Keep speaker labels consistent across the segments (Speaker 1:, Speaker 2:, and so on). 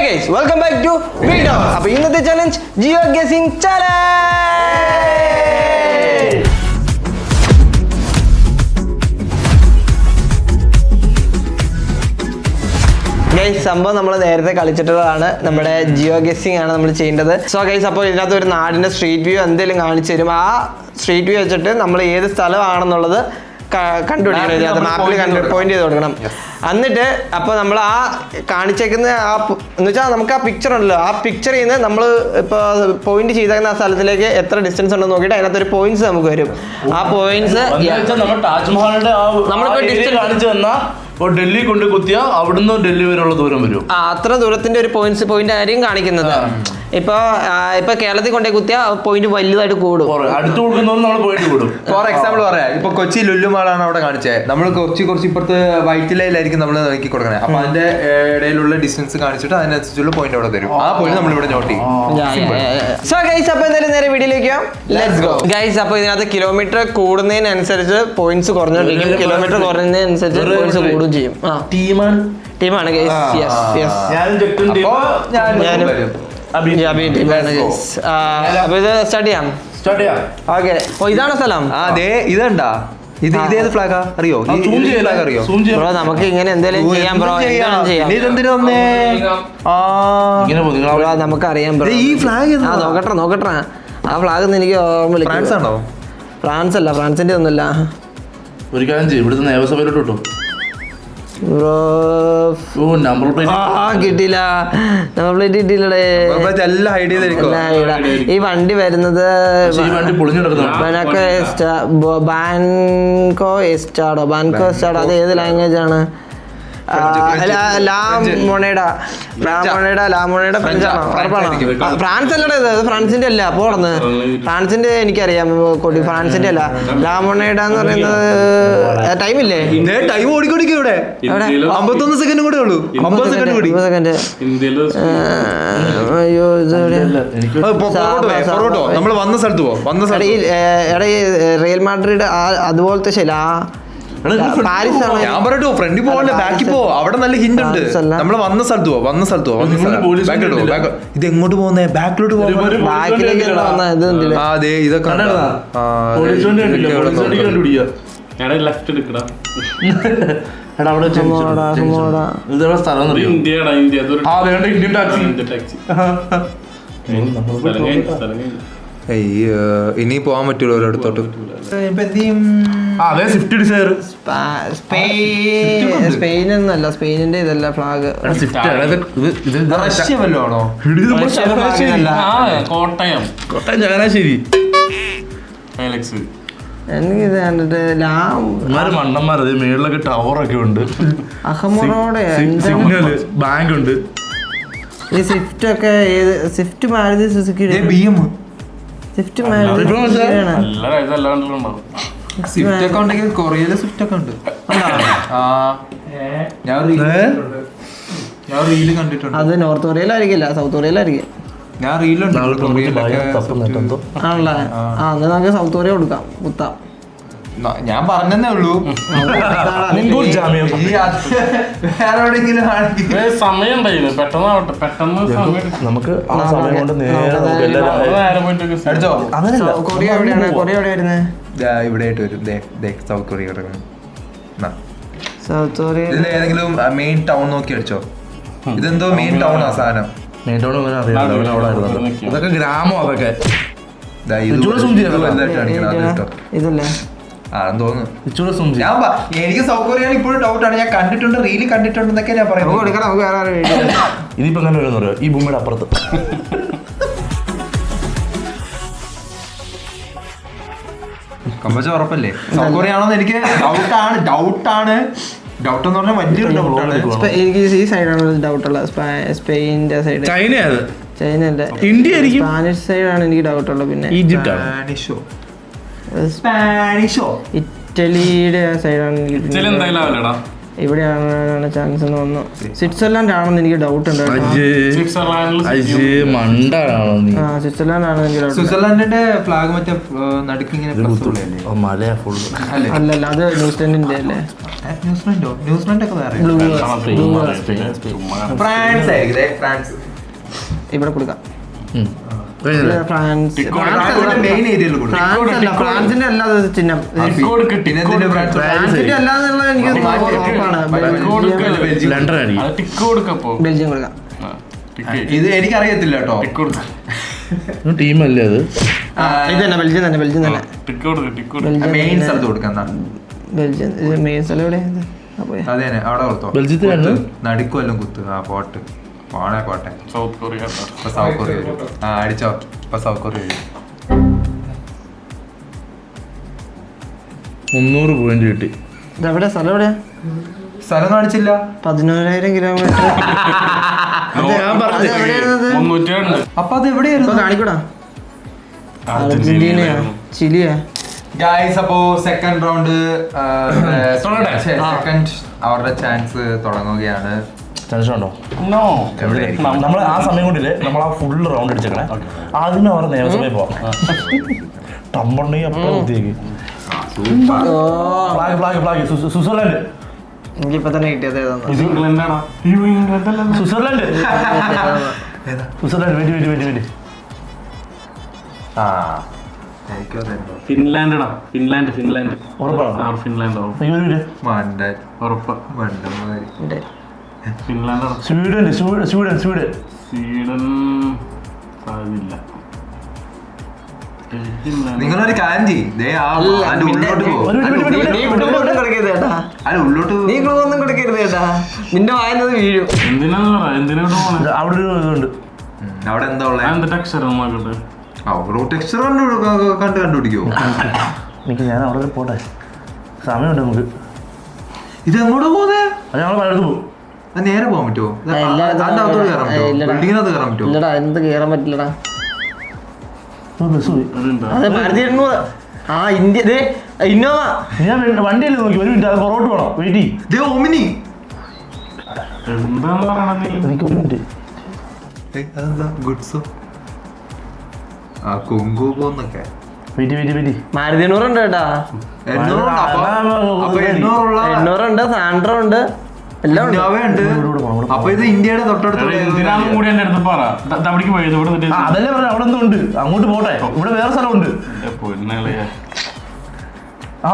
Speaker 1: Hey guys, welcome back to Video. അപ്പോൾ ഇന്നത്തെ challenge Jio ഗെസിംഗ് challenge. Guys, സംഭവം നമ്മൾ നേരത്തെ കളിച്ചിട്ടുള്ളതാണ്. നമ്മുടെ ജിയോ ഗെസിംഗ് ആണ് നമ്മൾ ചെയ്യേണ്ടത്. സോ ഗൈസ്, അപ്പോൾ ഇതിനകത്ത് ഒരു നാടിന്റെ സ്ട്രീറ്റ് വ്യൂ എന്തെങ്കിലും കാണിച്ചു തരും. ആ സ്ട്രീറ്റ് വ്യൂ വെച്ചിട്ട് നമ്മൾ ഏത് സ്ഥലമാണെന്നുള്ളത് കണ്ടുപിടിക്കണം. മാപ്പിൽ പോയിന്റ് ചെയ്ത് കൊടുക്കണം. എന്നിട്ട് അപ്പോൾ നമ്മൾ ആ കാണിച്ചേക്കുന്ന എന്ന് വെച്ചാൽ നമുക്ക് ആ പിക്ചർ ഉണ്ടല്ലോ, ആ പിക്ചറിൽ നിന്ന് നമ്മൾ ഇപ്പോൾ പോയിന്റ് ചെയ്തേക്കുന്ന ആ സ്ഥലത്തിലേക്ക് എത്ര ഡിസ്റ്റൻസ് ഉണ്ടെന്ന് നോക്കിയിട്ട് അതിനകത്ത് ഒരു പോയിന്റ്സ് നമുക്ക് വരും. ആ പോയിന്റ്സ്
Speaker 2: താജ്മഹലിന്റെ നമ്മളിപ്പോൾ ഡിസ്റ്റൻസ് കാണിച്ചു തന്നാൽ ഡൽഹി കൊണ്ട് കുത്തിയ അവിടുന്ന് ഡൽഹി വരെയുള്ള ദൂരം വരും.
Speaker 1: അത്ര ദൂരത്തിന്റെ ഒരു പോയിന്റ് ആയിരിക്കും കാണിക്കുന്നത്. ഇപ്പൊ കേരളത്തിൽ കൊണ്ടേ കുത്തിയ പോയിന്റ് വലുതായിട്ട് കൂടും.
Speaker 2: അടുത്ത് കൊടുക്കുന്നവരും നമ്മൾ പോയിന്റ് കൂടും.
Speaker 3: ഫോർ എക്സാമ്പിൾ പറയാം, ഇപ്പൊ കൊച്ചി ലുല്ലുമാളാണ് അവിടെ കാണിച്ചത്. നമ്മൾ കുറച്ച് ഇപ്പുറത്ത് വൈറ്റിലയിലായിരിക്കും നമ്മൾ നോക്കി കൊടുക്കണേ. അപ്പൊ അതിന്റെ ഇടയിലുള്ള ഡിസ്റ്റൻസ് കാണിച്ചിട്ട് അതിനനുസരിച്ചുള്ള പോയിന്റ് അവിടെ തരും. ആ പോയിന്റ് നമ്മൾ ഇവിടെ നോട്ട് ചെയ്യും.
Speaker 1: സോ ഗൈസ്, അപ്പൊ എന്തായാലും നേരെ വീഡിയോയിലേക്ക് ലെറ്റ്സ് ഗോ. ഗൈസ്, അപ്പൊ ഇതിനകത്ത് കിലോമീറ്റർ കൂടുന്നതിനനുസരിച്ച് പോയിന്റ്സ് കുറഞ്ഞോണ്ടിരിക്കും. കിലോമീറ്റർ കുറഞ്ഞതിനനുസരിച്ച് പോയിന്റ്സ് കൂടും ചെയ്യും. ടീമാണ് ഗൈസ്. അപ്പൊ ഇത് സ്റ്റാർട്ട് ചെയ്യാം. ഓക്കെ, ഇതാണ് സ്ഥലം.
Speaker 3: ഇതണ്ടാ, ഇതേത് ഫ്ലാഗാ അറിയോ? ഫ്ലാഗ് അറിയോ
Speaker 1: ബ്രോ? നമുക്ക് ഇങ്ങനെ എന്തെങ്കിലും ചെയ്യാം ബ്രോ. നമുക്ക് അറിയാം ബ്രോ.
Speaker 3: ഈ ഫ്ലാഗ്
Speaker 1: നോക്കട്ടെ. ആ ഫ്ലാഗ് ഒന്നും എനിക്ക് ഓർമ്മ.
Speaker 3: ഫ്രാൻസ് ആണോ?
Speaker 1: ഫ്രാൻസ് അല്ല, ഫ്രാൻസിന്റെ ഒന്നുമില്ല.
Speaker 2: ഒരു കാര്യം ചെയ്യും, ഇവിടുത്തെ നിയമസഭയിലോട്ട് കിട്ടും
Speaker 1: ബ്രോ. കിട്ടിയില്ല, നമ്പർ പ്ലേറ്റ് കിട്ടിയില്ലേ?
Speaker 3: എല്ലാം ഹൈഡ് ചെയ്തിരിക്കും.
Speaker 1: ഈ വണ്ടി വരുന്നത് ബാൻകോ എസ്റ്റാഡോ അത് ഏത് ലാംഗ്വേജ് ആണ്? ഫ്രാൻസ് അല്ലടേ ഇത്. ഫ്രാൻസിന്റെ അല്ല. പോടന്ന് ഫ്രാൻസിന്റെ എനിക്കറിയാം കൊടി. ഫ്രാൻസിന്റെ അല്ല. ലാമോണേഡ എന്ന് പറയുന്നത് ടൈമില്ലേ?
Speaker 3: ടൈം ഓടിക്കൊടിക്കും ഇവിടെ. 51 സെക്കൻഡ് കൂടെ ഉള്ളൂ. 50 സെക്കൻഡ് കൂടി.
Speaker 1: അയ്യോ, ഇത്
Speaker 3: നമ്മൾ വന്ന സ്ഥലത്ത് പോവാം.
Speaker 1: റിയൽ മാഡ്രിഡ് അതുപോലത്തെ ശൈല. പാരീസ് ആണ്.
Speaker 3: ഞാൻ പറയട്ടോ, ഫ്രണ്ടിൽ പോകണ്ടേ, ബാക്കിൽ പോ. അവിടെ നല്ല ഹിന്റ് ഉണ്ട്. നമ്മൾ വന്ന സ്ഥലത്ത് പോവാം. ഇത് എങ്ങോട്ട് പോകുന്നേ? ബാക്കിലോട്ട് പോകും. അതെ, ഇതൊക്കെ ഇനി പോവാൻ പറ്റൂല ഒരിടത്തോട്ട്.
Speaker 1: സ്പെയിനൊന്നല്ല, സ്പെയിനിന്റെ ഇതല്ല ഫ്ലാഗ്.
Speaker 3: റഷ്യ വല്ലോ ആണോ?
Speaker 2: കോട്ടയം ചങ്ങനാശ്ശേരി.
Speaker 1: എനിക്ക് ഇത് കണ്ടിട്ട്
Speaker 2: മണ്ണന്മാർ മേളിലൊക്കെ ടവറൊക്കെ ഉണ്ട്.
Speaker 1: അഹമ്മറോടെ
Speaker 2: ബാങ്ക് ഉണ്ട്.
Speaker 1: ഈ സ്വിഫ്റ്റ് ഒക്കെ ഏത് Swift? Maruti Suzuki Swift Maruti
Speaker 3: Swift ഒക്കെ ഉണ്ടെങ്കിൽ കൊറിയയിലെ സ്വിഫ്റ്റ് ഒക്കെ ഉണ്ട്. ഞാൻ റീല് കണ്ടിട്ടുണ്ട്.
Speaker 1: അത് നോർത്ത് കൊറിയയിലായിരിക്കില്ല, സൗത്ത് കൊറിയയിലായിരിക്കും.
Speaker 3: ഞാൻ റീലുണ്ട്.
Speaker 1: ആണല്ലേ? അന്ന് നമുക്ക് സൗത്ത് കൊറിയ കൊടുക്കാം, കുത്താം.
Speaker 3: ഞാൻ പറഞ്ഞതേ ഉള്ളൂ.
Speaker 2: സമയം നമുക്ക്
Speaker 1: കൊറിയ എവിടെയാണ്? കൊറിയ എവിടെ വരുന്നത്?
Speaker 3: ഇവിടെ ആയിട്ട് വരും. South Korea.
Speaker 1: സൗത്ത് കൊറിയ
Speaker 3: ഏതെങ്കിലും മെയിൻ ടൗൺ നോക്കി അടിച്ചോ. ഇതെന്തോ മെയിൻ ടൗൺ ആ സാധനം.
Speaker 2: അതൊക്കെ ഗ്രാമം. അതൊക്കെ
Speaker 1: ഇതല്ലേ?
Speaker 3: എനിക്ക് സൗത്ത് കൊറിയ ഇപ്പോഴും ഡൗട്ടാണ്. ഞാൻ കണ്ടിട്ടുണ്ട്, റീല് കണ്ടിട്ടുണ്ടെന്നൊക്കെ ഞാൻ പറയുന്നത്.
Speaker 2: ഇതിപ്പോ എങ്ങനെ വരുന്ന പറയാം, ഈ ഭൂമിയുടെ അപ്പുറത്ത്.
Speaker 3: കമ്പച്ച ഉറപ്പല്ലേ സൗത്ത് കൊറിയ ആണോന്ന് എനിക്ക് ഡൗട്ടാണ്. ഡൗട്ട് എന്ന് പറഞ്ഞാൽ വലിയൊരു ഡൗട്ടാണ്.
Speaker 1: എനിക്ക് ഈ സൈഡാണ് ഡൗട്ടുള്ള. സ്പെയിനിന്റെ സൈഡ്.
Speaker 2: ചൈന
Speaker 1: അല്ല,
Speaker 2: ഇന്ത്യ,
Speaker 1: സ്പാനിഷ് സൈഡാണ് എനിക്ക് ഡൗട്ടുള്ളത്. പിന്നെ
Speaker 3: സ്പാനിഷോ
Speaker 1: ഇറ്റലിയുടെ സൈഡാണ്. ഇവിടെയാണ് ചാൻസ് എന്ന് വന്നു. സ്വിറ്റ്സർലാൻഡ് ആണെന്ന് എനിക്ക് ഡൗട്ട് ഉണ്ട് കേട്ടോ.
Speaker 2: മണ്ടാണോ നീ?
Speaker 1: ആ സ്വിറ്റ്സർലാൻഡ് ആണെന്ന് എനിക്ക് ഡൗട്ട്.
Speaker 3: സ്വിറ്റ്സർലാൻഡിന്റെ ഫ്ലാഗ് മറ്റേ നടുക്ക് ഇങ്ങനെ
Speaker 2: മലയാ ഫുള്ള്.
Speaker 1: അല്ലല്ല അത് ന്യൂസിലൻഡിന്റെ അല്ലേ?
Speaker 3: ന്യൂസിലൻഡ് ഒക്കെ വേറെ. ഫ്രാൻസ് ആയിരിക്കും. ഫ്രാൻസ്
Speaker 1: ഇവിടെ കൊടുക്കാം.
Speaker 2: കഴിഞ്ഞില്ലേ?
Speaker 1: ഫ്രാൻസ്
Speaker 3: മെയിൻ ഏരിയയിൽ കൊടുക്കും.
Speaker 1: ഫ്രാൻസ് അല്ല, ഫ്രാൻസിന്റെ അല്ലാതെ ചിഹ്നം ഫ്രാൻസിന്റെ അല്ലാന്നുള്ളത് എനിക്ക് ഉറപ്പാണ്.
Speaker 2: ലണ്ടൻ ആയിരിക്കും.
Speaker 1: ബെൽജിയം കൊടുക്കാം.
Speaker 3: ഇത് എനിക്കറിയത്തില്ല കേട്ടോ.
Speaker 2: ടീമല്ലേ അത്?
Speaker 1: ഇത് തന്നെ ബെൽജിയം തന്നെ. ബെൽജിയം തന്നെ
Speaker 3: മെയിൻ സ്ഥലത്ത് കൊടുക്കാം.
Speaker 1: ബെൽജിയം. ഇത് മെയിൻ സ്ഥലം എവിടെ?
Speaker 3: അതെ അവിടെ കൊടുത്തോ.
Speaker 2: ബെൽജിയത്തിലാണ്
Speaker 3: നടുക്കുമല്ലോ കുത്ത്. ആ പോട്ട് പോട്ടെ.
Speaker 4: South Korea.
Speaker 3: ഇപ്പൊ സൗത്ത് കൊറിയ വരും. ആ അടിച്ചോ. ഇപ്പൊ സൗത്ത് കൊറിയ വരും.
Speaker 2: 300 പോയിന്റ് കിട്ടി.
Speaker 1: ഇതെവിടെ സ്ഥലം? എവിടെയാ
Speaker 3: സ്ഥലം കാണിച്ചില്ല.
Speaker 1: 11,000 കിലോമീറ്റർ.
Speaker 2: ഞാൻ പറഞ്ഞു.
Speaker 3: അപ്പൊ അത് എവിടെയായിരുന്നു?
Speaker 1: കാണിക്കൂടാ. അർജന്റീനയാ ചിലിയാ?
Speaker 3: ഗൈസ് അപ്പോ സെക്കൻഡ് റൗണ്ട് സെക്കൻഡ് അവരുടെ ചാൻസ് തുടങ്ങുകയാണ്.
Speaker 2: ടെൻഷൻ ഉണ്ടോ? നമ്മൾ ആ സമയം കൊണ്ടില്ലേ നമ്മൾ ആ ഫുൾ റൗണ്ട് അടിച്ചേക്കണേ. ആദ്യമേ അവരുടെ നിയമസഭയിൽ പോവാം. ടമ്പുണ്ടെങ്കിൽ അപ്പുറം കുത്തിയേക്ക്. സ്വിറ്റ്സർലാൻഡ്.
Speaker 1: എനിക്കിപ്പോ തന്നെ കിട്ടിയത്
Speaker 2: സ്വിറ്റ്സർലാൻഡ്. വെയിറ്റ്.
Speaker 3: ആ
Speaker 4: ഫിൻലാൻഡ്.
Speaker 2: ഉറപ്പാണ്.
Speaker 3: മണ്ടൻ
Speaker 4: ഉറപ്പ്.
Speaker 3: മണ്ടന്മാര്.
Speaker 4: ഫിൻലാൻഡ്.
Speaker 2: സ്വീഡൻ.
Speaker 4: സ്വീഡൻ സാധ്യതയില്ല.
Speaker 3: നിങ്ങളൊരു കാര്യം ചെയ്യ്. ദേ ആ അതിന്റെ ഉള്ളോട്ട് പോകും.
Speaker 1: നീ ഒന്നും കൊടുക്കരുത് കേട്ടാ.
Speaker 3: അല്ല ഉള്ളോട്ട്
Speaker 1: നീ ഒന്നും കൊടുക്കരുത് കേട്ടാ. നിന്റെ വായന്നത് വീഴും.
Speaker 4: എന്തിനാന്ന് പറ. എന്തിനോട്ട് പോണേ?
Speaker 2: അവിടെ ഒരു ഇതുണ്ട്.
Speaker 3: അവിടെ എന്താ ഉള്ളത്?
Speaker 4: എന്തിട്ട് അക്ഷരം നോക്കട്ടെ.
Speaker 3: ടെക്സ്ചർ കണ്ടുപിടിക്കോ?
Speaker 2: എനിക്ക് ഞാൻ അവിടെ പോട്ടെ. സമയമുണ്ട് നമുക്ക്.
Speaker 3: ഇത് എങ്ങോട്ട് പോകുന്നേ?
Speaker 2: അത് ഞങ്ങൾ പലയിടത്ത് പോകും.
Speaker 3: നേരെ പോകാൻ പറ്റുമോ? അതിന്റെ അകത്തോട്ട് കയറാൻ പറ്റുമോ? ബിൽഡിങ്ങിനകത്ത് കയറാൻ പറ്റുമോ?
Speaker 1: ഇല്ലടാ അതിനകത്ത് കയറാൻ പറ്റില്ലടാ.
Speaker 2: ബസ് പോയി.
Speaker 1: അതെ 1800. ആ ഇന്ത്യ ഇന്നോവ.
Speaker 2: ഞാൻ വണ്ടിയല്ലേ നോക്കി. ഒരു മിനിറ്റ്. അത് പുറകോട്ട് പോകണം. വെയിറ്റ്.
Speaker 3: ഓമിനി
Speaker 4: എന്താന്ന് പറയണത്?
Speaker 2: എനിക്ക് ഒരു മിനിറ്റ്.
Speaker 3: അതെന്താ ഗുഡ്സോ? ആ കൊങ്കോ പോന്നൊക്കെ.
Speaker 2: വെയിറ്റ്.
Speaker 1: മാരുതി 800 ഉണ്ട് കേട്ടാ. 800 ഉണ്ട്. സാൻഡ്രോ ഉണ്ട്. എല്ലാം ഉണ്ട്.
Speaker 3: അപ്പൊ ഇത് ഇന്ത്യയുടെ തൊട്ടടുത്ത്.
Speaker 4: എന്തിനാന്നും കൂടി എന്റെ അടുത്ത് പറ. അവിടേക്ക് പോയത് ഇവിടെ
Speaker 2: അതല്ലേ പറഞ്ഞ അവിടെ എന്തോ ഉണ്ട്. അങ്ങോട്ട് പോട്ടെ. ഇവിടെ വേറെ സ്ഥലമുണ്ട്. ആ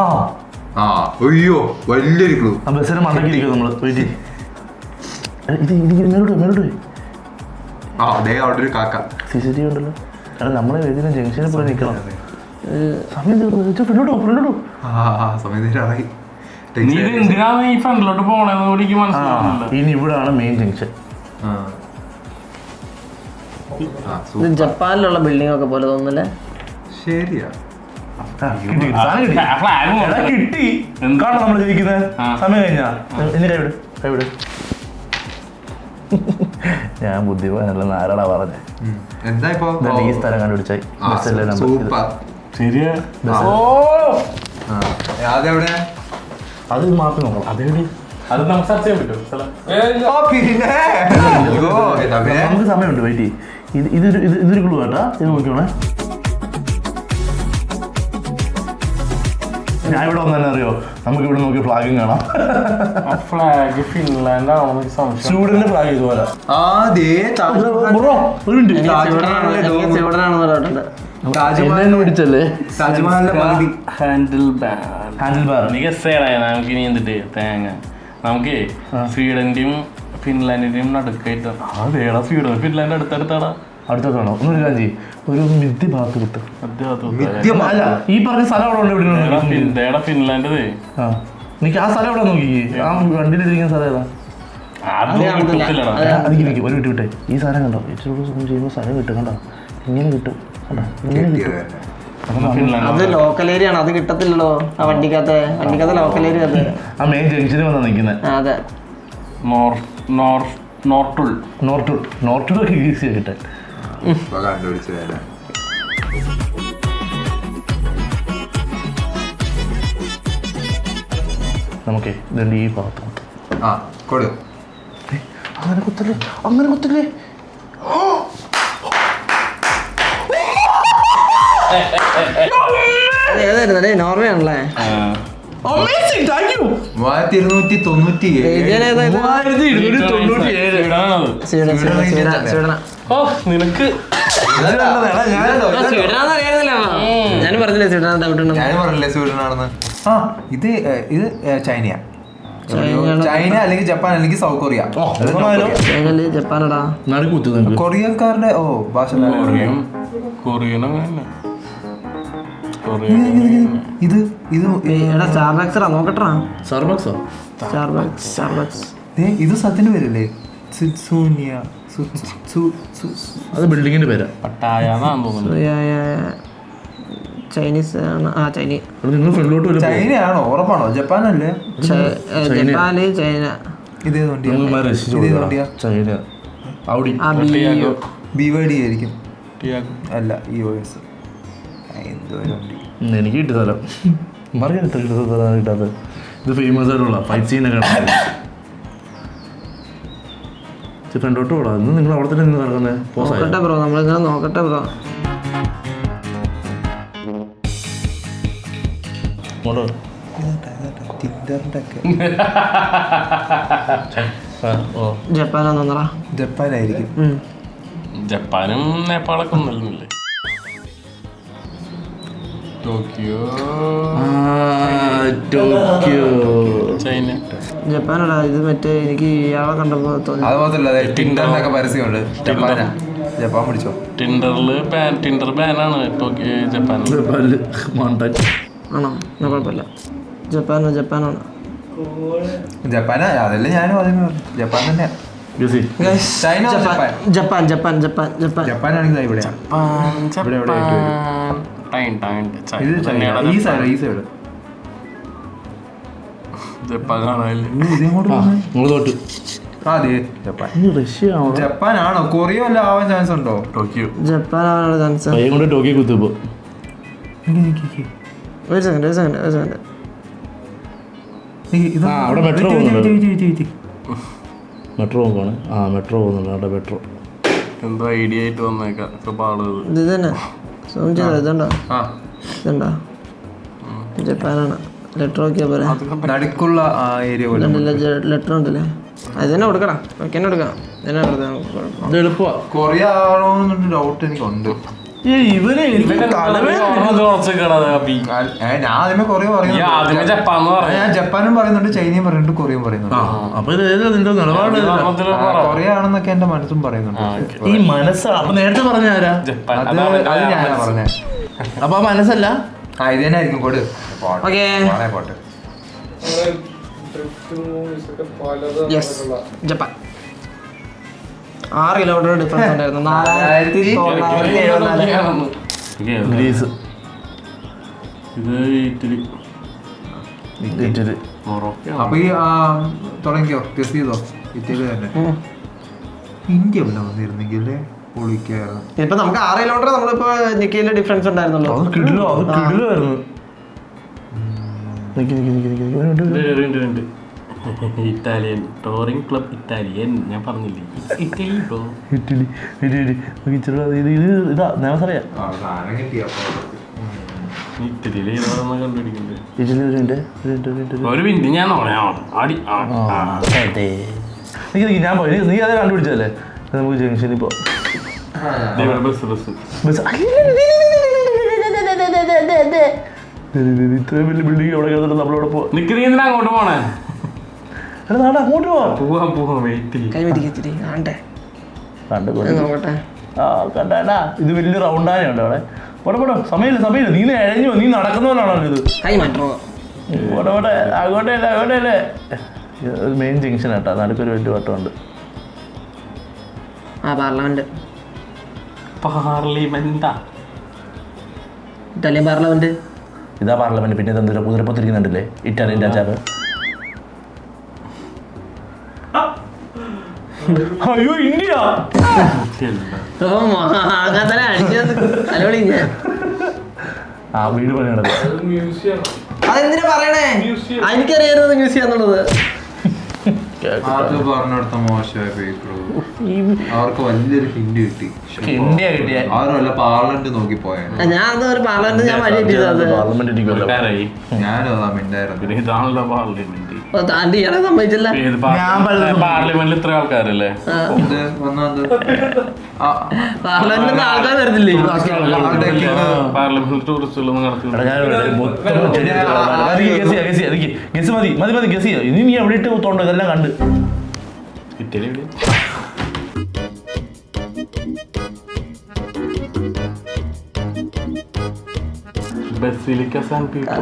Speaker 3: അയ്യോ വലിയൊരു ക്ലൂ.
Speaker 2: ആ ബസ്സിന് മണ്ടക്കി ഇരിക്കും നമ്മള്. വെയിറ്റ്. ഇത് മേലോട്ട് പോയി.
Speaker 3: അവിടെ ഒരു കാക്ക.
Speaker 2: CCTV ഉണ്ടല്ലോ. എടാ നമ്മളെ ഏതെങ്കിലും ജംഗ്ഷനിൽ പോയി നിൽക്കണം. സമയം ഫ്രണ്ടോട്ടോ.
Speaker 3: സമയം തീരാറായി.
Speaker 4: എന്തിനാണ് ഈ ഫ്രണ്ടിലോട്ട് പോണെന്ന് കൂടി എനിക്ക് മനസ്സിലാവുന്നില്ല.
Speaker 2: ഇനി ഇവിടാണ് മെയിൻ ജംഗ്ഷൻ.
Speaker 1: ഇത് ജപ്പാനിലുള്ള ബിൽഡിംഗ് ഒക്കെ പോലെ തോന്നുന്നല്ലേ?
Speaker 3: ശരിയാ.
Speaker 2: കിട്ടി. കാണോ നമ്മൾ ജയിക്കുന്നത്. സമയം കഴിഞ്ഞാ ഇനി കൈവിട്. ഞാൻ ബുദ്ധിമാനല്ലെന്ന് ആരാടാ പറഞ്ഞേ?
Speaker 3: എന്താ ഇപ്പൊ
Speaker 2: ഈ സ്ഥലം കണ്ടുപിടിച്ചായി.
Speaker 4: ശരിയാ.
Speaker 3: അതെവിടെ?
Speaker 2: അത് മാപ്പ് നോക്കണം. അതെവിടെ?
Speaker 4: അത് നമുക്ക് സെർച്ച് ചെയ്യാൻ പറ്റും.
Speaker 2: നമുക്ക് സമയമുണ്ട്. വെയിറ്റ്. ഇതൊരു ക്ലൂ കേട്ടാ. ഇത് നോക്കിയോണേ. ഞാൻ ഇവിടെ വന്നെ അറിയോ? നമുക്ക് ഇവിടെ നോക്കി ഫ്ലാഗും കാണാം.
Speaker 4: ഫ്ലാഗ് ഫിൻലാൻഡ് ആണോ സംശയം.
Speaker 2: സ്വീഡന്റെ ഫ്ലാഗ് ഇതുപോലെ. പിടിച്ചല്ലേ
Speaker 4: ഹാൻഡിൽ ബാർ. നമുക്ക് ഇനി എന്തിട്ട് തേങ്ങ. നമുക്ക് സ്വീഡന്റെയും ഫിൻലാൻഡിന്റെയും നടുക്കായിട്ട്. അതേടാ സ്വീഡൻ ഫിൻലാൻഡ് അടുത്തടുത്താടാ.
Speaker 2: അടുത്തോട്ടാണോ? ഒന്നൊരു കാര്യം ചെയ്യും. ഒരു മിഥ്യ ഭാഗത്ത് കിട്ടും. ഈ പറഞ്ഞ സ്ഥലം അവിടെ
Speaker 4: ഫിൻലാൻഡ്.
Speaker 2: എനിക്ക് ആ സ്ഥലം എവിടെ നോക്കി. ആ വണ്ടിയിലിരിക്കുന്ന സ്ഥലം ഏതാ? അതിലേക്ക് ഒരു വിട്ട് വിട്ടേ. ഈ സാധനം കണ്ടോ? ഏറ്റവും ചെയ്യുമ്പോൾ സ്ഥലം കിട്ടും. കണ്ടോ? ഇങ്ങനെ കിട്ടും.
Speaker 1: അത് ലോക്കൽ ഏരിയ ആണ്. അത് കിട്ടത്തില്ലല്ലോ ആ വണ്ടിക്കകത്ത് ലോക്കൽ ഏരിയ. അത്
Speaker 2: ആ മെയിൻ ജംഗ്ഷനിൽ വന്നാ നിൽക്കുന്നത്.
Speaker 1: അതെ.
Speaker 2: നോർട്ടുൾ ഒക്കെ ഈസി കിട്ടാൻ. നമുക്ക് ഇതുണ്ട് ഈ ഭാഗത്ത്.
Speaker 3: ആ കൊടു.
Speaker 2: അങ്ങനെ കുത്തല്ലേ, അങ്ങനെ കുത്തല്ലേ.
Speaker 1: ഏതായിരുന്നു നോർവേ ആണല്ലേ?
Speaker 3: 3297.
Speaker 4: ഓ നിനക്ക്
Speaker 1: ഞാൻ പറഞ്ഞില്ലേ സ്വീഡൻ ഡൗട്ട് ഉണ്ടെന്ന്.
Speaker 3: ഞാൻ പറഞ്ഞില്ലേ സ്വീഡൻ ആണെന്ന്. ആ ഇത് ചൈനയാ. ചൈന അല്ലെങ്കിൽ ജപ്പാൻ അല്ലെങ്കിൽ സൗത്ത് കൊറിയ.
Speaker 1: ചൈനയില് ജപ്പാനടാ.
Speaker 3: കൊറിയക്കാരുടെ ഭാഷ
Speaker 4: കൊറിയനും
Speaker 3: ഇത്
Speaker 1: എടാ സ്റ്റാർബക്സ് നോക്കട്ടാ.
Speaker 2: സ്റ്റാർബക്സോ?
Speaker 1: സ്റ്റാർബക്സ്
Speaker 3: ഇത് സത്യന്റെ പേരല്ലേ?
Speaker 2: അത് ബിൽഡിങ്ങിന്റെ പേരാ.
Speaker 4: പട്ടായാന്നാന്ന് തോന്നുന്നു.
Speaker 1: ചൈനീസ് ആണ്. ആ ചൈനീസ്.
Speaker 2: നിങ്ങൾ ഫ്രണ്ടിലോട്ട് വരും.
Speaker 3: ചൈനയാണോ? ഉറപ്പാണോ? ജപ്പാനല്ലേ?
Speaker 1: ജപ്പാന് ചൈന.
Speaker 3: ഇതേ വണ്ടിയാ?
Speaker 2: ചൈന ഔഡി
Speaker 3: BYD ആയിരിക്കും. അല്ല EOS.
Speaker 2: എനിക്ക് കിട്ടിയ സ്ഥലം മറിയാൻ കിട്ടാത്തത്. ഇത് ഫേമസ് ആയിട്ടുള്ള ഫൈറ്റ് സീനൊക്കെ ഫ്രണ്ടോട്ട് പോടാ. ഇന്ന് നിങ്ങൾ അവിടെ തന്നെ നിന്ന് നടക്കുന്നത്.
Speaker 1: നോക്കട്ടെ ബ്രോ, നമ്മളിങ്ങനെ നോക്കട്ടെ ബ്രോ. ജപ്പാനാന്നോന്നറാ.
Speaker 3: ജപ്പാനായിരിക്കും.
Speaker 4: ജപ്പാനും നേപ്പാളൊക്കെ ഒന്നല്ലേ. ടോക്കിയോ ചൈന
Speaker 1: ജപ്പാനടാ. ഇത് മറ്റേ എനിക്ക് ഇയാളെ കണ്ടപ്പോ തോന്നി.
Speaker 3: അത് മാത്രല്ല ടിൻഡറിനൊക്കെ പരസ്യമുണ്ട്. ജപ്പാനാ. ജപ്പാൻ പിടിച്ചോ.
Speaker 4: ടിൻഡർ ബാനാണ് ജപ്പാനിൽ.
Speaker 1: ആണോ? എന്നാ കുഴപ്പമില്ല. ജപ്പാനാണ്.
Speaker 3: ജപ്പാനാ. അതല്ലേ ഞാനും ആദ്യമേ പറഞ്ഞു. ജപ്പാൻ തന്നെയാ. China
Speaker 1: Japan.
Speaker 3: ജപ്പാനാണെങ്കിൽ ഇവിടെ ഈ സൈഡ്
Speaker 4: ജപ്പാൻ കാണാനില്ല.
Speaker 3: ജപ്പാനാണോ? കൊറിയ വല്ല ആവാൻ ചാൻസ് ഉണ്ടോ?
Speaker 4: ടോക്കിയോ
Speaker 1: ജപ്പാനാണ് ചാൻസ്.
Speaker 2: കൊണ്ട് ടോക്കിയോ കുത്തിപ്പോ.
Speaker 1: ഒരു സെക്കൻഡ്.
Speaker 2: അവിടെ മെട്രോ പോകുന്നുണ്ട്. മെട്രോ പോകാണ്. മെട്രോ പോകുന്നുണ്ട്. അവിടെ മെട്രോ
Speaker 4: എന്തോ ഐഡിയ ആയിട്ട് വന്നേക്കാം.
Speaker 1: ഇത് തന്നെ സൂം ചെയ്ത ഇതുണ്ടോ? ജപ്പാനാണ്. ലെറ്റർ നോക്കിയാ പോലെ
Speaker 3: നടുക്കുള്ള ഏരിയ
Speaker 1: ലെറ്റർ ഉണ്ടല്ലേ? അത് തന്നെ കൊടുക്കണം. തന്നെ കൊടുക്കണം.
Speaker 2: ഇത് എളുപ്പമാ.
Speaker 3: കൊറിയ ആണോന്നൊരു ഡൗട്ട് എനിക്കുണ്ട്.
Speaker 2: ഞാൻ
Speaker 3: ആദ്യമേ കൊറിയ പറയുന്നുണ്ട്. ഞാൻ ജപ്പാനും പറയുന്നുണ്ട്, ചൈനയും പറയുന്നുണ്ട്, കൊറിയയും പറയുന്നുണ്ട്.
Speaker 2: അപ്പൊ ഇത് ഏതാ നിന്റെ നിലപാട്?
Speaker 3: കൊറിയ ആണെന്നൊക്കെ എന്റെ മനസ്സും പറയുന്നുണ്ട്.
Speaker 2: ഈ മനസ്സാ. അപ്പൊ നേരത്തെ പറഞ്ഞ ആരാ?
Speaker 3: അത് ഞാനാ പറഞ്ഞേ.
Speaker 2: അപ്പൊ ആ മനസ്സല്ല.
Speaker 3: ഇത് തന്നെ ആയിരിക്കും. കൊടു
Speaker 1: ഓക്കേ.
Speaker 3: പോട്ടെ.
Speaker 1: ജപ്പാൻ 6 കിലോമീറ്റർ ഡിഫറൻസ് ഉണ്ടായിരുന്നു. 4974.
Speaker 2: ഗ്രീസ്.
Speaker 4: ഇത് ഇറ്റലി. മൊറോക്കോ.
Speaker 3: അപ്പൊ ഈ തുടങ്ങിയോ? ടെസ്റ്റ് ചെയ്തോ? ഇറ്റലി തന്നെ. ഇന്ത്യ ഇവിടെ വന്നിരുന്നെങ്കിൽ പൊളിക്കായിരുന്നു.
Speaker 1: ഇപ്പൊ നമുക്ക് 6 കിലോമീറ്റർ നമ്മളിപ്പോ നിക്കയിലെ ഡിഫറൻസ് ഉണ്ടായിരുന്നല്ലോ.
Speaker 2: അത് കിടിലായിരുന്നു.
Speaker 4: Italian touring club. ഇറ്റാലിയൻ ഞാൻ പറഞ്ഞില്ലേ. Italy bro.
Speaker 2: ഇറ്റലി. ഇതാ നേമസറിയാ.
Speaker 4: ഇറ്റലിയിൽ ഏതാണെന്ന് കണ്ടുപിടിക്കണ്ടേ?
Speaker 2: ഒരു
Speaker 4: മിനിറ്റ് ഞാൻ
Speaker 2: ഞാൻ പോയി. നീ അത് കണ്ടുപിടിച്ചതല്ലേ? നമുക്ക് ജംഗ്ഷനിൽ പോ. ഇത്രയും വലിയ ബിൽഡിംഗ് എവിടെ കിടന്നിട്ട് നമ്മളവിടെ പോവാ.
Speaker 4: നിൽക്കുന്ന അങ്ങോട്ട് പോണേ.
Speaker 2: അങ്ങോട്ട്
Speaker 4: പോവാം. വെയിറ്റ്
Speaker 1: കൈ പിടിക്കത്തിരി ആണ്ടേ നോക്കട്ടെ.
Speaker 2: കണ്ടാ ഇത് വലിയ റൗണ്ടാനുണ്ട് അവിടെ. പോട്ടെ സമയമില്ല. നീ എഴഞ്ഞോ? നീ നടക്കുന്നവനാണോ ഇത്?
Speaker 1: കൈ മാറ്റോ?
Speaker 2: പോട്ടെ. അങ്ങോട്ടല്ലേ. മെയിൻ ജംഗ്ഷൻ ആട്ടാ. നടുക്കൊരു വലിയ വട്ടമുണ്ട്.
Speaker 1: പാർലമെന്റ്. Italian parliament.
Speaker 2: ഇതാ പാർലമെന്റ്. പിന്നെ ഇതെന്താ കുതിരപ്പത്തിരിക്കുന്നുണ്ടല്ലേ ഇറ്റാലിയൻ രാജാവ്. അയ്യോ ഇന്ത്യ. വീട് പണി നടക്കും.
Speaker 1: അതെന്തിനാ പറയണേ? എനിക്കറിയായിരുന്നു മ്യൂസിയം എന്നുള്ളത്.
Speaker 3: അത് പറഞ്ഞിടത്ത മോശമായി പോയി ബ്രോ. അവർക്ക് വലിയൊരു ഹിന്റ് കിട്ടി.
Speaker 2: ഇന്ത്യ കിട്ടിയ
Speaker 3: അവർ വല്ല പാർലമെന്റ് നോക്കി പോയാണ്.
Speaker 1: ഞാൻ അതൊരു പാർലമെന്റ് ഞാൻ വഴി കിട്ടിയത്
Speaker 2: പാർലമെന്റ് ഇരിക്കുമല്ലോ.
Speaker 3: ഞാനും അതാ മിണ്ടായിരുന്നു.
Speaker 4: പിന്നെ ഇതാണല്ലോ പാർലമെന്റ്.
Speaker 1: താണ്ടി ഇയാളെ സമ്മതിച്ചില്ല.
Speaker 4: പാർലമെന്റിൽ ഇത്ര ആൾക്കാരല്ലേ?
Speaker 3: ഇത് വന്നത്
Speaker 1: പാർലമെന്റിൽ ആൾക്കാർ വരുന്നില്ലേ?
Speaker 4: പാർലമെന്റിൽ ടൂറിസ്റ്റുകളൊന്നും
Speaker 2: മതി ഗസ് ചെയ്യോ. ഇനി നീ എവിടെ ഇട്ട് തോണ്ടോ ഇതെല്ലാം കണ്ട്
Speaker 4: Italy basilica San Peter.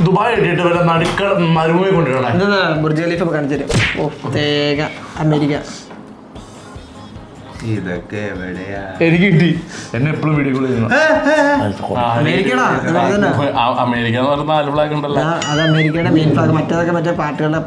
Speaker 2: Dubai ഇട്ടിട്ട് വല്ല നടുക്ക മരുഭൂമി കൊണ്ടുവരണേ.
Speaker 1: ബുർജ് ഖലീഫ കാണിച്ചു തരും. അമേരിക്ക.
Speaker 3: ഇതൊക്കെ എവിടെയാ?
Speaker 2: എനിക്ക് കിട്ടി. എന്നെ എപ്പോഴും വീഡിയോ കോൾ ചെയ്യുന്നു.
Speaker 1: അമേരിക്കടാ.
Speaker 4: അമേരിക്ക എന്ന് പറഞ്ഞ 4 ഫ്ലാഗ് ഉണ്ടല്ലോ.
Speaker 1: അത് അമേരിക്കയുടെ മെയിൻ ഫ്ലാഗ്. മറ്റേതൊക്കെ മറ്റേ പാർട്ടികളുടെ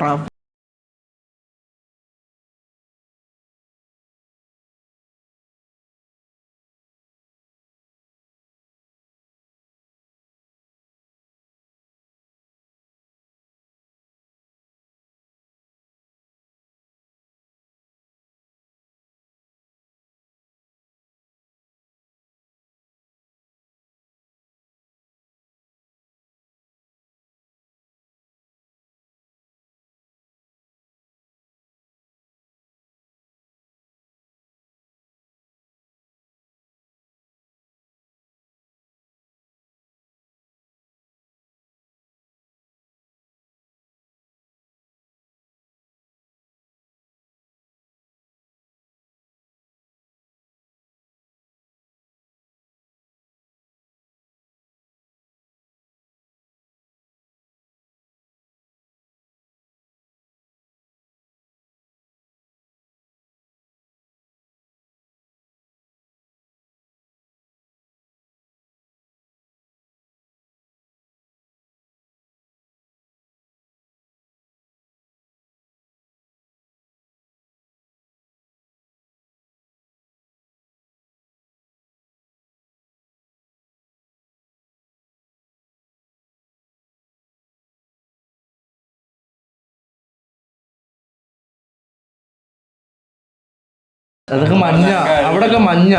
Speaker 2: അതൊക്കെ മഞ്ഞ. അവിടൊക്കെ മഞ്ഞ.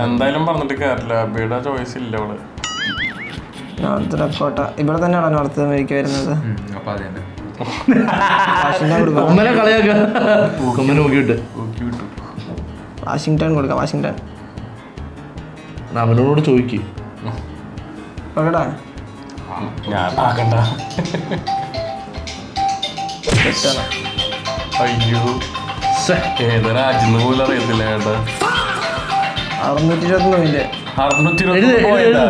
Speaker 4: എന്തായാലും പറഞ്ഞിട്ട് കാര്യമില്ല. അബിയുടെ ചോയ്സ് ഇല്ല അവിടെ.
Speaker 1: North Dakota. ഇവിടെ തന്നെയാണോ നോർത്ത് അമേരിക്ക വരുന്നത്?
Speaker 2: കൊമ്മനെ കളയാക്ക. കൊമ്മനെ നോക്കിയിട്ട്
Speaker 1: വാഷിങ്ടൺ കൊടുക്കാം. വാഷിങ്ടൺ.
Speaker 2: അവനോട് ചോദിക്ക്.
Speaker 1: നോക്കട്ടാ.
Speaker 4: ഞാൻ ആക്കണ്ട. അയ്യോ ഏത് രാജ്യം പോലും അറിയത്തില്ല കേട്ടോ.
Speaker 1: 621
Speaker 4: 620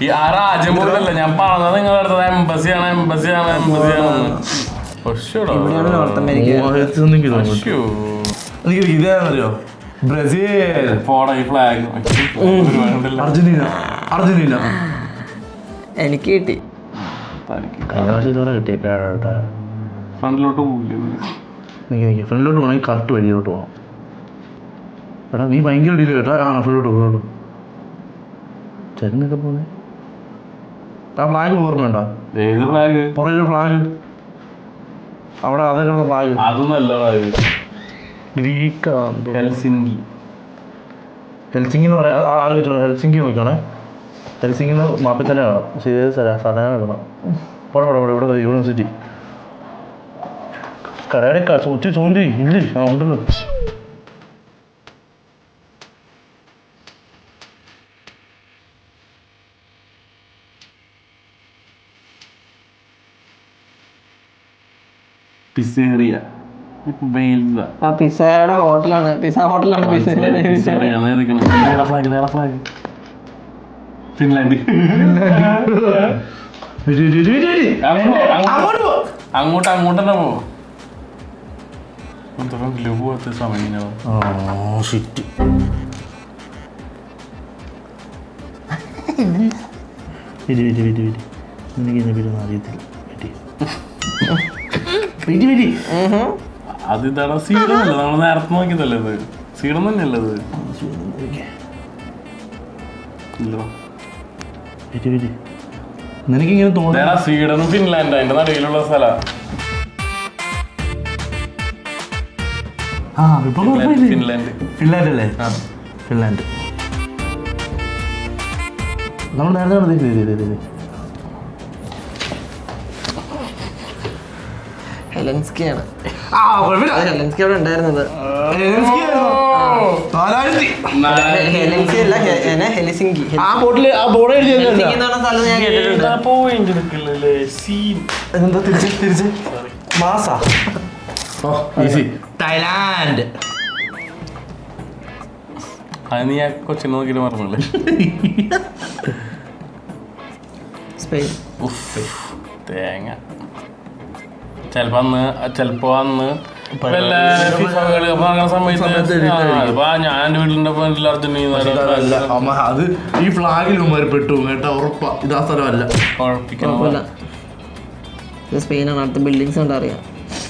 Speaker 4: ഈ ആ രാജ്യം പോലല്ല ഞാൻ പറഞ്ഞത്. നിങ്ങളുടെ അടുത്തത് എംബസിയാണ്.
Speaker 1: North America.
Speaker 2: ഇതാണല്ലോ ബ്രസീൽ.
Speaker 4: പോടാ ഈ ഫ്ലാഗ്.
Speaker 2: അർജന്റീന.
Speaker 1: എനിക്ക് കിട്ടി.
Speaker 2: കിട്ടിയ
Speaker 4: ഫ്രണ്ടിലോട്ട് പോകില്ല.
Speaker 2: ഫ്രണ്ടിലോട്ട് പോകണമെങ്കിൽ കറക്റ്റ് വഴിയിലോട്ട് പോകണം. എടാ നീ ഭയങ്കര ഡീല് കേട്ടോ. ഫ്രണ്ടിലോട്ട് ചെറുന്നൊക്കെ പോന്നെ. ആ ഫ്ലാഗ് ഓർമ്മയുണ്ടോ?
Speaker 4: ഏത് ഫ്ലാഗ്?
Speaker 2: പുറകിൽ ഫ്ലാഗ്. അവിടെ അതൊക്കെ ഫ്ലാഗ്.
Speaker 4: അതൊന്നല്ല ഫ്ലാഗ്. ഹെൽസിങ്കി.
Speaker 2: ഹെൽസിങ്കി എന്ന് പറയാം. ഹെൽസിങ്കി നോക്കണേ. ഹെൽസിങ്കി മാപ്പിൽ തന്നെ വേണം. സ്ഥലം വെക്കണം. ഇവിടെ യൂണിവേഴ്സിറ്റി കടയുടെ ചോദിച്ചു ഇംഗ്ലീഷ് ഉണ്ടല്ലോ.
Speaker 4: പിസേറിയ.
Speaker 1: പിസയുടെ ഹോട്ടലാണ്. പിസ ഹോട്ടലാണ്.
Speaker 4: ഫിൻലാൻഡ്. അങ്ങോട്ട് തന്നെ പോ. പോവാത്ത സമയം. അത് ഇതാണ് സ്വീഡൻ അല്ല, നമ്മൾ നേരത്തെ നോക്കിയതല്ലേ ഇത്? സ്വീഡൻ തന്നെയല്ലേ ഇത്? ഇല്ലോ.
Speaker 2: നിനക്കിങ്ങനെ തോന്നുന്നു
Speaker 4: ഇതേടാ സ്വീഡനും ഫിൻലാൻഡ് അതിന്റെ നടുവിലുള്ള സ്ഥലം.
Speaker 2: ആ ഇപ്പൊ കുഴപ്പമില്ല.
Speaker 4: ഫിൻലാൻഡ്.
Speaker 2: ഫിൻലാൻഡ് അല്ലേ? ഫിൻലാൻഡ്. നമ്മൾ നേരത്തെ കണ്ടത്
Speaker 1: ഹെലൻസ്കിയാണ്.
Speaker 2: ആ കുഴപ്പമില്ല.
Speaker 1: അത് ഹെലൻസ്കി അവിടെ ഉണ്ടായിരുന്നത്.
Speaker 2: ഹെലൻസ്കി ആയിരുന്നോ? 4000.
Speaker 1: ഹെലൻസ്കി അല്ല, ഹെലിസിങ്കി.
Speaker 2: ആ ബോട്ടില് ആ ബോർഡ് എഴുതി
Speaker 1: ഹെലിസിങ്കി എന്ന് പറഞ്ഞ സ്ഥലം ഞാൻ കേട്ടിട്ടുണ്ട്.
Speaker 4: ഏതാ point എടുക്കലല്ലേ? സീൻ.
Speaker 2: എന്താ തിരിച്ച് മാസാ. ഓ ഈസി. തായ്ലാൻഡ്.
Speaker 4: അത് നീ ആ കൊച്ചിനെ നോക്കിയിട്ട് പറഞ്ഞല്ലേ?
Speaker 1: സ്പെയിൻ.
Speaker 4: ഉഫ്, തേങ്ങ. ചെലപ്പോ അന്ന് വല്ല FIFA കളി അപ്പൊ അങ്ങനെ സമയത്ത് ഇപ്പൊ ഞാൻ എന്റെ വീട്ടിലെ ഫ്രണ്ടിൽ അർജന്റീന
Speaker 2: അത് ഈ ഫ്ലാഗിൽ പെട്ടു കേട്ടാ ഉറപ്പാ. ഇതാ സ്ഥലമല്ല.
Speaker 1: കുഴപ്പമില്ല. ഇത് സ്പെയിനാണ്. അടുത്ത ബിൽഡിങ്സ് കണ്ടാ അറിയാം.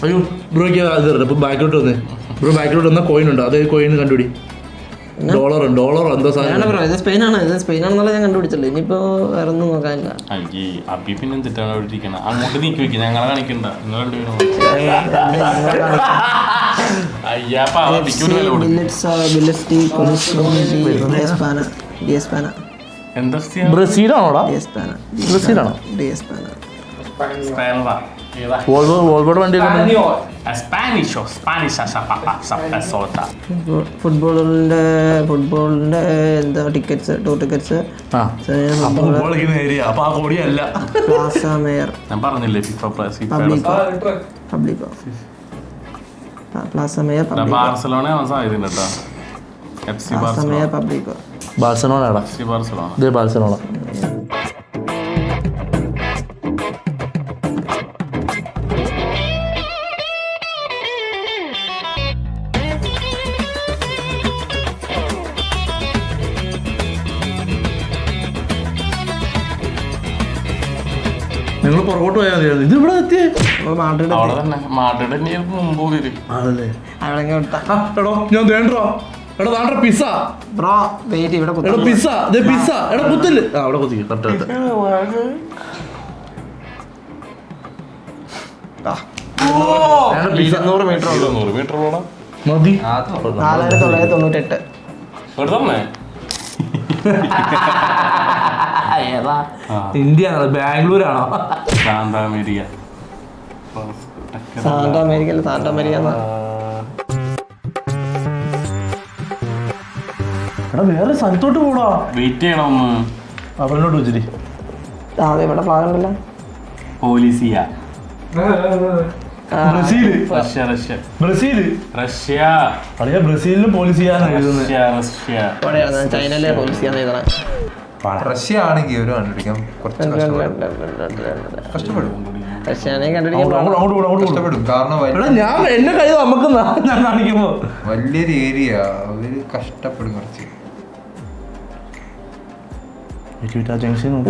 Speaker 2: അയ്യോ ബ്രോയ്ക്ക് അത് ഇപ്പൊ ബാക്കിലോട്ട് വന്നേ. ബ്രോ ബാക്കിലോട്ട് വന്ന കോയിൻ ഉണ്ട്. അതേ കോയിൻ കണ്ടുപിടി. ഡോളറോ എന്തോ സാധനം.
Speaker 1: ബ്രോ ഇത് സ്പെയിനാണ്. ഇത് സ്പെയിനാണെന്നുള്ള ഞാൻ കണ്ടുപിടിച്ചല്ലോ. ഇനിയിപ്പോ വേറെ ഒന്നും നോക്കാനില്ല.
Speaker 4: അയ്യേ അബി പിന്നെ എന്തിട്ടാണ് അവിടെ ഇരിക്കണം? അങ്ങോട്ട് നീക്കി വെക്കുക, ഞങ്ങളെ കാണിക്കണ്ട. നിങ്ങളുടെ അയ്യാ പാവിക്കൂല വില കൊടുക്കും. എന്താ
Speaker 2: ബ്രസീലാണോടാ? ബ്രസീലാണോ?
Speaker 4: സ്പാനറാ? ഏതാ?
Speaker 2: വോൾവോയുടെ വണ്ടി
Speaker 4: സ്പാനിഷോ? സ്പാനിഷ്
Speaker 1: ഫുട്ബോളിന്റെ എന്താ ടിക്കറ്റ്സ്, ടൂർ ടിക്കറ്റ്സ്.
Speaker 2: ഏരിയ അപ്പൊ ആ കോടിയല്ല.
Speaker 1: പ്ലാസ മേയർ
Speaker 4: ഞാൻ പറഞ്ഞില്ലേ
Speaker 1: പ്ലാസ മേയർ
Speaker 4: ബാർസലോണയാണ് സാധ്യത കേട്ടോ. FC
Speaker 1: പബ്ലിക്കോ.
Speaker 2: ബാർസലോണാടാ.
Speaker 4: FC Barcelona.
Speaker 2: ഇതേ ബാർസലോണ. നിങ്ങൾ പുറകോട്ട് പോയാൽ മതിയായിരുന്നു. ഇത് ഇവിടെ എത്തിയേ
Speaker 1: മാഡ്രിഡ്
Speaker 4: അവിടെ തന്നെ മാഡ്രിഡ് തന്നെയായിരുന്നു മുമ്പ് വരും.
Speaker 2: ആണല്ലേ?
Speaker 1: അവിടെ വിട്ടാ.
Speaker 2: എടോ ഞാൻ വേണ്ടോ എടാ താണ്ട പിസ്സ.
Speaker 1: ബ്രോ വെയിറ്റ് ഇവിടെ
Speaker 2: എടാ പിസ്സ പിസ്സ എടാ കുത്തില്ല. ആ അവിടെ കുത്തി കറക്റ്റ്.
Speaker 1: 200 മീറ്റർ
Speaker 4: 100 മീറ്റർ പോടാ
Speaker 2: മതി.
Speaker 1: 4998.
Speaker 4: ഇവിടെ തന്നെ
Speaker 2: ഇന്ത്യ ബാംഗ്ലൂരാണോ?
Speaker 4: Santa America.
Speaker 1: സാന്റാ അമേരിക്ക അല്ല, സാന്റാ അമേരിക്ക.
Speaker 2: എടാ വേറെ സ്ഥലത്തോട്ട് പോടാ.
Speaker 4: വെയിറ്റ് ചെയ്യണം ഒന്ന്.
Speaker 2: അവരിലോട്ട് വെച്ചിട്ട്
Speaker 1: അതെ ഇവിടെ പാകണ്ടല്ലോ.
Speaker 4: പോലീസിയ.
Speaker 2: Brazil.
Speaker 4: Russia Russia
Speaker 2: Brazil
Speaker 4: Russia
Speaker 2: അറിയാ. ബ്രസീലിലും പോലീസിയാന്ന് എഴുതുന്നത്.
Speaker 4: റഷ്യ റഷ്യ
Speaker 1: ഇവിടെയാണ് ചൈനയിലെ പോലീസ് എഴുതണം.
Speaker 3: റഷ്യ ആണെങ്കിൽ ഒരു കണ്ടുപിടിക്കാൻ കുറച്ച് കഷ്ടപ്പെടും.
Speaker 1: റഷ്യാനെ കണ്ടുപിടിക്കാൻ
Speaker 3: കഷ്ടപ്പെടും. കാരണം
Speaker 2: ഞാൻ എന്നെ കഴിവ് നമുക്ക് ഞാൻ കാണിക്കുമ്പോ
Speaker 3: വലിയൊരു ഏരിയ അവര് കഷ്ടപ്പെടും കുറച്ച്.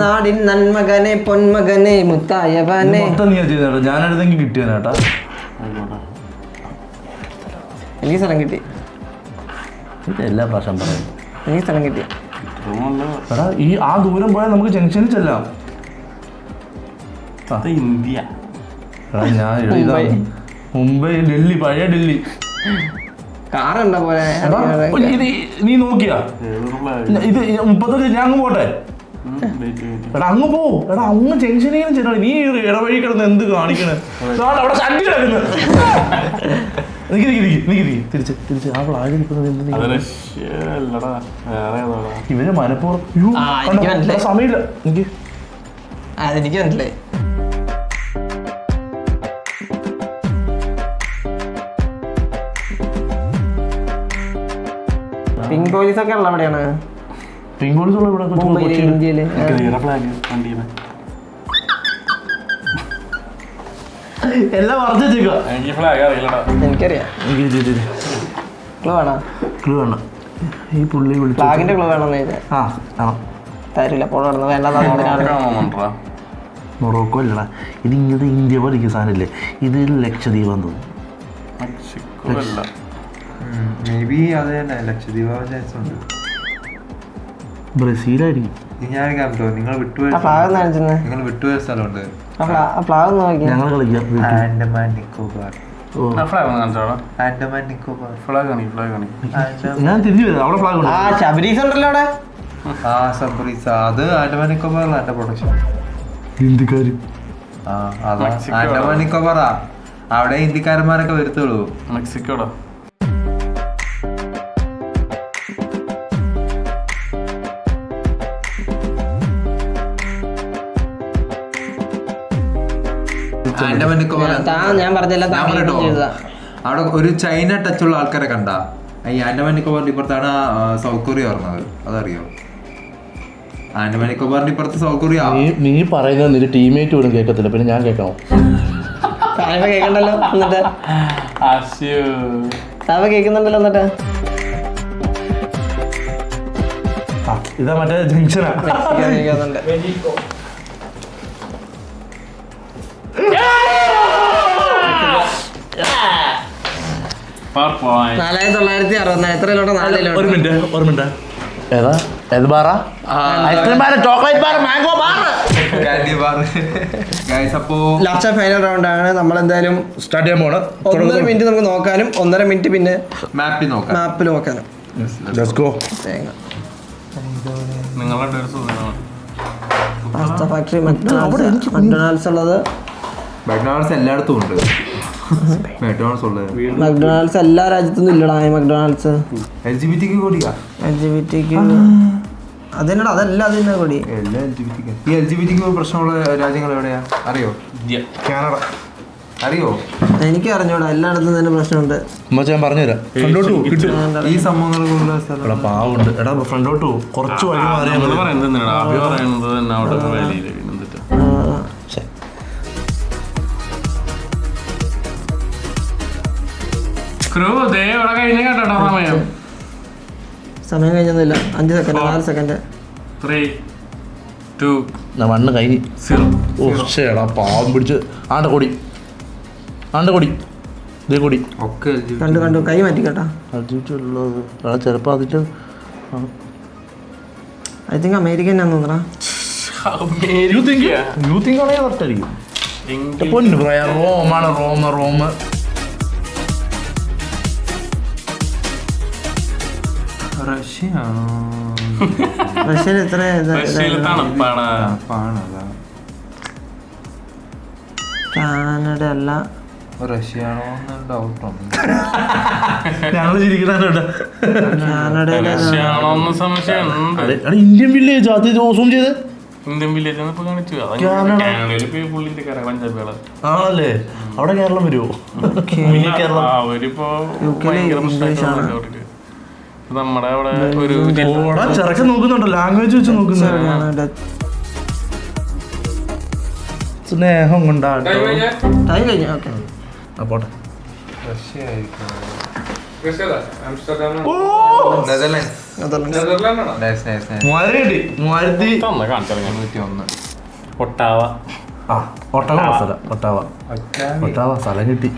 Speaker 1: നാടിൻ നന്മകനെ പൊന്മകനെ മുത്തായവനെ.
Speaker 2: ഞാനെടുത്തെങ്കിൽ കിട്ടിയാട്ടാ.
Speaker 1: എനിക്ക് സ്ഥലം കിട്ടി.
Speaker 2: എല്ലാ പ്രാവശ്യം പറയും
Speaker 1: എനിക്ക് സ്ഥലം കിട്ടി.
Speaker 2: എടാ ഈ ആ ദൂരം പോയാൽ നമുക്ക് ജംഗ്ഷനിൽ ചെല്ലാം.
Speaker 4: ഇന്ത്യ.
Speaker 2: എടാ ഞാൻ എഴുതാം. മുംബൈ, ഡൽഹി, പഴയ ഡൽഹി.
Speaker 1: കാറുണ്ടോ പോലെ.
Speaker 2: നീ നോക്കിയാ ഇത് 35. ഞാൻ അങ്ങ് പോട്ടെ. എടാ അങ്ങ് പോ. എടാ അങ്ങ് ജംഗ്ഷനിൽ ചെല്ലണം. നീ ഇടവഴി കിടന്ന് എന്ത് കാണിക്കണേ? അവിടെ ചണ്ടി കിടക്കുന്നു. തിരിച്ച് ആ ഫ്ലാഗ് ഇവര് മനപ്പൂർവ്വം സമയമില്ല. എനിക്ക്
Speaker 1: അതെനിക്ക് മനസ്സിലായി. പിങ്ക് പോലീസ് ഒക്കെ ഉള്ള എവിടെയാണ്?
Speaker 2: പിങ്ക് പോലീസ് ഉള്ള ഇവിടെ
Speaker 1: ഇന്ത്യയില്.
Speaker 2: എല്ലാം പറഞ്ഞു വെച്ചേക്കുക.
Speaker 1: എനിക്കറിയാം. ക്ലൂ വേണോ?
Speaker 2: ക്ലൂ വേണ്ട. ഈ പുള്ളി
Speaker 1: ഫ്ലാഗിന്റെ ക്ലൂ വേണമെന്ന് ചോദിച്ചാൽ
Speaker 2: ആ
Speaker 1: തരില്ല പോള നടന്ന് വേണ്ട.
Speaker 2: മൊറോക്കോ അല്ലടാ, ഇത് ഇങ്ങനത്തെ ഇന്ത്യ പോലിരിക്കുന്ന സാധനമില്ലേ, ഇത് ലക്ഷദ്വീപ് എന്ന് തോന്നുന്നു.
Speaker 3: മേ ബി അത് തന്നെ ലക്ഷദ്വീപ് ചാൻസ് ഉണ്ട്.
Speaker 2: ബ്രസീലായിരിക്കും.
Speaker 3: ഞാൻ കാണിച്ചോ, നിങ്ങൾ വിട്ടുപോയ സ്ഥലമുണ്ട്,
Speaker 1: ഫ്ലാഗ് നോക്കി
Speaker 2: ഞങ്ങൾ കളിക്കാം.
Speaker 3: ആൻഡമാൻ നിക്കോബാർ. ആൻഡമാൻ നിക്കോബാർ
Speaker 2: ഞാൻ തിരിഞ്ഞു വരാം, അവിടെ ഫ്ലാഗ് ഉണ്ട്.
Speaker 1: ശബരീസ് ഉണ്ടല്ലോ അവിടെ.
Speaker 3: സബ്രീസ അത് ആൻഡമാൻ നിക്കോബാറിലാണ് എന്റെ പ്രൊഡക്ഷൻ.
Speaker 2: ഹിന്ദിക്കാര്
Speaker 3: അതാ ആൻഡമാൻ നിക്കോബാറാ, അവിടെ ഹിന്ദിക്കാരന്മാരൊക്കെ വരുത്തുള്ളൂ.
Speaker 4: മെക്സിക്കോടാ.
Speaker 3: ആൻഡമാൻ നിക്കോബാർ
Speaker 1: ഞാൻ പറഞ്ഞില്ല,
Speaker 3: അവിടെ ഒരു ചൈന ടച്ചുള്ള ആൾക്കാരെ കണ്ട. ഈ ആൻഡമാൻ നിക്കോബാറിന്റെ ഇപ്പുറത്താണ് സൗത്ത് കൊറിയ പറഞ്ഞത്, അതറിയോ? ആൻഡമാൻ നിക്കോബാറിന്റെ ഇപ്പുറത്ത് സൗത്ത് കൊറിയ.
Speaker 2: നീ പറയുന്നത് നിന്റെ ടീമേറ്റ് പോലും കേൾക്കത്തില്ല, പിന്നെ ഞാൻ കേൾക്കണോ?
Speaker 1: കേൾക്കണ്ടല്ലോ എന്നിട്ട്, കേൾക്കുന്നുണ്ടല്ലോ എന്നിട്ട്.
Speaker 2: ഇതാ മറ്റേ ജംഗ്ഷനാ.
Speaker 1: കേൾക്കുന്നുണ്ട്. 4964 എത്രയിലോട്ടോ? 4
Speaker 2: ഒരു മിനിറ്റ്. ഏതാ? ഏത് ബാറാ? Ice cream bar, chocolate bar, mango bar,
Speaker 3: candy bar. Guys, അപ്പോ
Speaker 1: ലാസ്റ്റ് ഫൈനൽ റൗണ്ട് ആണ്. നമ്മൾ എന്തായാലും
Speaker 2: സ്റ്റാർട്ട് ചെയ്യാൻ പോണ്.
Speaker 1: 1.5 മിനിറ്റ് നമുക്ക് നോക്കാനും 1.5 മിനിറ്റ് പിന്നെ
Speaker 3: മാപ്പിൽ നോക്കാം.
Speaker 1: മാപ്പിൽ നോക്കാനും.
Speaker 2: Let's go.
Speaker 4: നിങ്ങളുടെ സുഖമാണ്.
Speaker 1: പാസ്ത ഫാക്ടറി, മക്ഡൊണാൾഡ്സ് ഉള്ളത്.
Speaker 3: മക്ഡൊണാൾഡ്സ് എല്ലായിടത്തും ഉണ്ട്. മക്ഡൊണാൾഡ്സ് ഉള്ളത്
Speaker 1: മക്ഡൊണാൾഡ്സ് എല്ലാ രാജ്യത്തൊന്നും ഇല്ലടാ. മക്ഡൊണാൾഡ്സ്
Speaker 3: LGBT കൂടിയാ.
Speaker 1: അതിനടാ, അതല്ല അതിന്റെ കൂടി.
Speaker 3: എല്ലാ ഈ LGBT പ്രശ്നമുള്ള രാജ്യങ്ങൾ എവിടെയാ അറിയോ? കാനഡ അറിയോ?
Speaker 1: എനിക്ക് അറിഞ്ഞൂടാ, എല്ലായിടത്തും തന്നെ പ്രശ്നമുണ്ട്.
Speaker 2: ഞാൻ പറഞ്ഞുതരാം.
Speaker 3: ഈ സംഭവങ്ങളുള്ള സ്ഥലം
Speaker 2: പാവുണ്ട്. എടാ ഫ്രണ്ടോട്ട് കുറച്ച് വഴി മാറിയാൽ മതി.
Speaker 4: പറയുന്നത് തന്നെ അവിടെ വേലയില് എന്നിട്ട്
Speaker 1: സമയം കഴിഞ്ഞൊന്നുമില്ല. 5 സെക്കൻഡ്, 4 സെക്കൻഡ്.
Speaker 4: 3, 2,
Speaker 2: മണ്ണ് കഴിഞ്ഞ്
Speaker 4: 0.
Speaker 2: ഓടാ പാവം പിടിച്ച്. ആണ്ട കൊടി ഇതേ കൊടി
Speaker 3: ഒക്കെ
Speaker 1: കണ്ടു കൈ മാറ്റിക്കട്ടാ.
Speaker 2: ഉള്ളത് ചിലപ്പോൾ അതിൻ്റെ
Speaker 1: ഐ തിങ്ക് അമേരിക്കൻ ആണെന്ന് തോന്നടാ.
Speaker 2: യു തിങ്ക് ആണെങ്കിൽ കറക്റ്റായിരിക്കും. പൊന്നു പറയാ, റോമാണ്. റോം
Speaker 1: റഷ്യയിൽ എത്ര
Speaker 4: തണുപ്പാണ്.
Speaker 1: കാനഡ അല്ല,
Speaker 3: റഷ്യാണോ ഡൗട്ടുണ്ട്.
Speaker 2: ഞങ്ങൾ ചിരിക്കണ
Speaker 1: കാനഡയിലെ
Speaker 4: റഷ്യാണോന്ന് സംശയമുണ്ട്.
Speaker 2: ഇന്ത്യൻ വില്ലേജ് അത് സൂം ചെയ്ത്
Speaker 4: ഇന്ത്യൻ വില്ലേജ് ഇപ്പൊ കാണിച്ചു. കാനഡയിൽ പുള്ളിന്റെ കര പഞ്ചാബികള്
Speaker 2: ആണല്ലേ? അവിടെ കേരളം വരുമോ?
Speaker 4: അവരിപ്പോ ഭയങ്കര പ്രശ്നമായിട്ട് നമ്മുടെ അവിടെ ഒരു
Speaker 2: ചെറുക്കൻ നോക്കുന്നുണ്ടോ? ലാംഗ്വേജ് വെച്ച് നോക്കുന്നുണ്ട്. സ്നേഹം കൊണ്ടാട്ടോ.
Speaker 1: ടൈം കഴിഞ്ഞു. ഓക്കെ,
Speaker 2: പോട്ടെ.
Speaker 3: Russia
Speaker 4: Ottawa.
Speaker 2: ഒട്ടാവ സ്ഥലം കിട്ടി.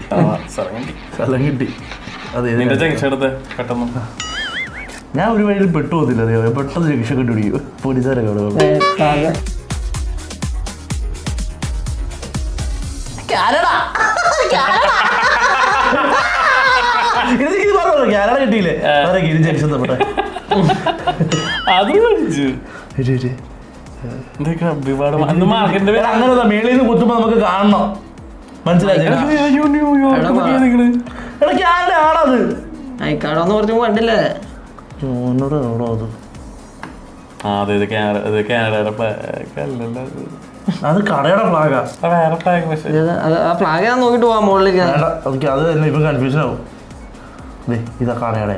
Speaker 2: അതെ,
Speaker 4: ജംഗ്ഷൻ എടുത്ത് പെട്ടെന്ന്.
Speaker 2: ഞാൻ ഒരു വഴിയിൽ പെട്ടു പോകുന്നില്ല. അതേ പെട്ടെന്ന് ജംഗ്ഷൻ കണ്ടുപിടിക്കും. പോലീസുകാരൊക്കെ കാനഡ കിട്ടിയില്ലേ? ജംഗ്ഷൻ തപ്പട്ടെ.
Speaker 4: അത്
Speaker 2: അങ്ങനെ മേളിൽ നിന്ന് കുത്തുമ്പോ നമുക്ക് കാണണം. മനസ്സിലായി? കാനഡ ആണത്.
Speaker 1: അയക്കാടോന്ന് പറഞ്ഞു കണ്ടില്ലേ?
Speaker 2: അത് കടയുടെ ഫ്ലാഗാ.
Speaker 1: ആ ഫ്ലാഗ് ഞാൻ നോക്കിട്ട് പോവാം മുകളിലേക്ക്.
Speaker 2: എനിക്ക് അത് തന്നെ ഇപ്പൊ കൺഫ്യൂഷൻ ആവും. ഇതാ കടയുടെ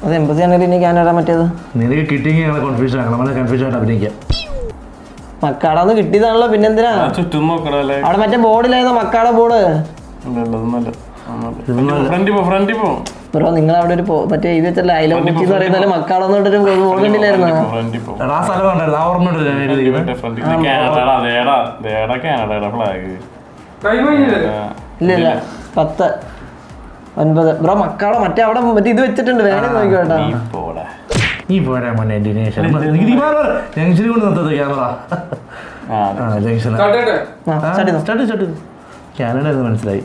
Speaker 1: അത് എംബസി ആണെങ്കിൽ ഇനി കാനഡ മറ്റേത്
Speaker 2: നിനക്ക് കിട്ടിയെങ്കിൽ ഞങ്ങളെ കൺഫ്യൂഷൻ ആക്കണം. നമ്മളെ കൺഫ്യൂഷൻ ആയിട്ട് അഭിനയിക്കാം.
Speaker 1: മക്കാടൊന്ന് കിട്ടിയതാണല്ലോ, പിന്നെന്തിനാ
Speaker 4: ചുറ്റും നോക്കണല്ലേ?
Speaker 1: അവിടെ മറ്റേ ബോർഡിലായിരുന്നു മക്കാട ബോർഡ്. ബ്രോ നിങ്ങൾ അവിടെ ഒരു മറ്റേ ഇത് വെച്ചല്ല ഐലോ കൊച്ചി എന്ന് പറയുന്ന മക്കാളെന്നോട്ടൊരു ബോർഡില്ലായിരുന്നു.
Speaker 2: എടാ ആ സ്ഥലം കണ്ടായിരുന്നു, ആ ഓർമ്മ
Speaker 1: ഇല്ല 10 9 ബ്രോ മക്കാളെ മറ്റേ അവിടെ മറ്റേ ഇത് വെച്ചിട്ടുണ്ട് വേണേ നോക്കിക്കോട്ടാ.
Speaker 2: നീ പോരാ മോനെ ജംഗ്ഷനിൽ കൊണ്ട് നിർത്തത് ക്യാമറ. ജംഗ്ഷൻ കാനഡ എന്ന് മനസ്സിലായി.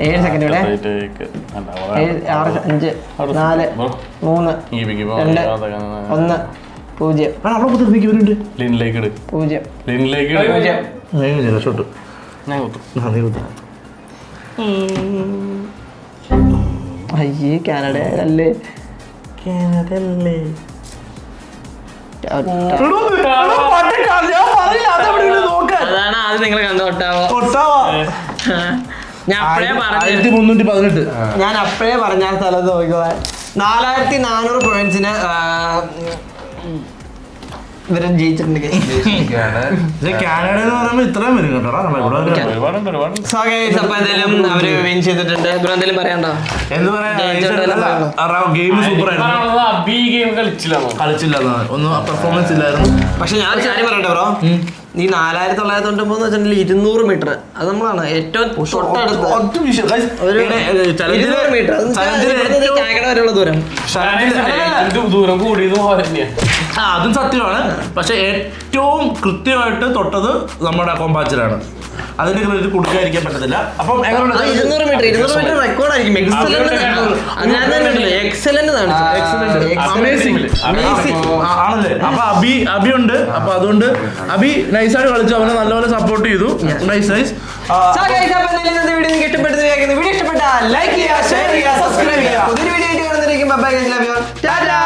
Speaker 1: ഏഴ് സെക്കൻഡ് ഇവിടെ 7 6 5 4 3 2 1 0
Speaker 2: അവിടെ കുത്തിരിക്കുന്നുണ്ട്.
Speaker 4: ലിനിലേക്ക്
Speaker 1: 0
Speaker 4: ലിനിലേക്ക്
Speaker 2: ഷോട്ട്
Speaker 4: ഞാൻ കുത്തും.
Speaker 1: അയ്യേ കാനഡ അല്ലേ അതാണ് ആദ്യം നിങ്ങൾ കണ്ടു ഞാൻ അപ്പഴേ പറഞ്ഞ സ്ഥലത്ത് നോക്കുക 4400 പോയിന്റ്സിന് ഇവരെ ജയിച്ചിട്ടുണ്ട്.
Speaker 2: കാനഡ എന്ന് പറയുമ്പോ ഇത്രയും വരും കേട്ടോ.
Speaker 1: അപ്പൊ എന്തായാലും അവര് വിൻ ചെയ്തിട്ടുണ്ട്. ഇവിടെ എന്തെങ്കിലും പറയണ്ടോ?
Speaker 2: എന്ത് പറയാ, ഗെയിം സൂപ്പർ ആയിരുന്നു. കളിച്ചില്ല ഒന്നും പെർഫോമൻസ് ഇല്ലായിരുന്നു.
Speaker 1: പക്ഷെ ഞാൻ കാര്യം പറയട്ടെ ബ്രോ, ഈ 4999 വെച്ചിട്ടുണ്ടെങ്കിൽ 200 മീറ്റർ അത് നമ്മളാണ് ഏറ്റവും തൊട്ടടുത്ത് 200 മീറ്റർ കാക്കട വരെയുള്ള ദൂരം.
Speaker 4: ദൂരം കൂടിയത്
Speaker 2: അതും സത്യമാണ്. പക്ഷെ ഏറ്റവും കൃത്യമായിട്ട് തൊട്ടത് നമ്മുടെ കോമ്പാച്ചിലാണ്. അതിന്റെ ക്രെഡിറ്റ് കൊടുക്കാതിരിക്കാൻ പറ്റത്തില്ല. അപ്പം
Speaker 1: 200 മീറ്റർ റെക്കോർഡ് ആയിരിക്കും. എക്സലന്റ്
Speaker 2: ആണല്ലേ. അപ്പൊ അബി ഉണ്ട്. അപ്പൊ അതുകൊണ്ട് അബി നൈസായിട്ട് കളിച്ചു, അവനെ നല്ലപോലെ സപ്പോർട്ട് ചെയ്തു. നൈസ്.
Speaker 1: വീഡിയോ ഇഷ്ടപ്പെട്ട ലൈക്ക് ചെയ്യുക, ഷെയർ ചെയ്യുക, സബ്സ്ക്രൈബ് ചെയ്യുക. പുതിയൊരു വീഡിയോ ആയിട്ട് കാണുന്നതായിരിക്കും. Bye bye, love you. Tata.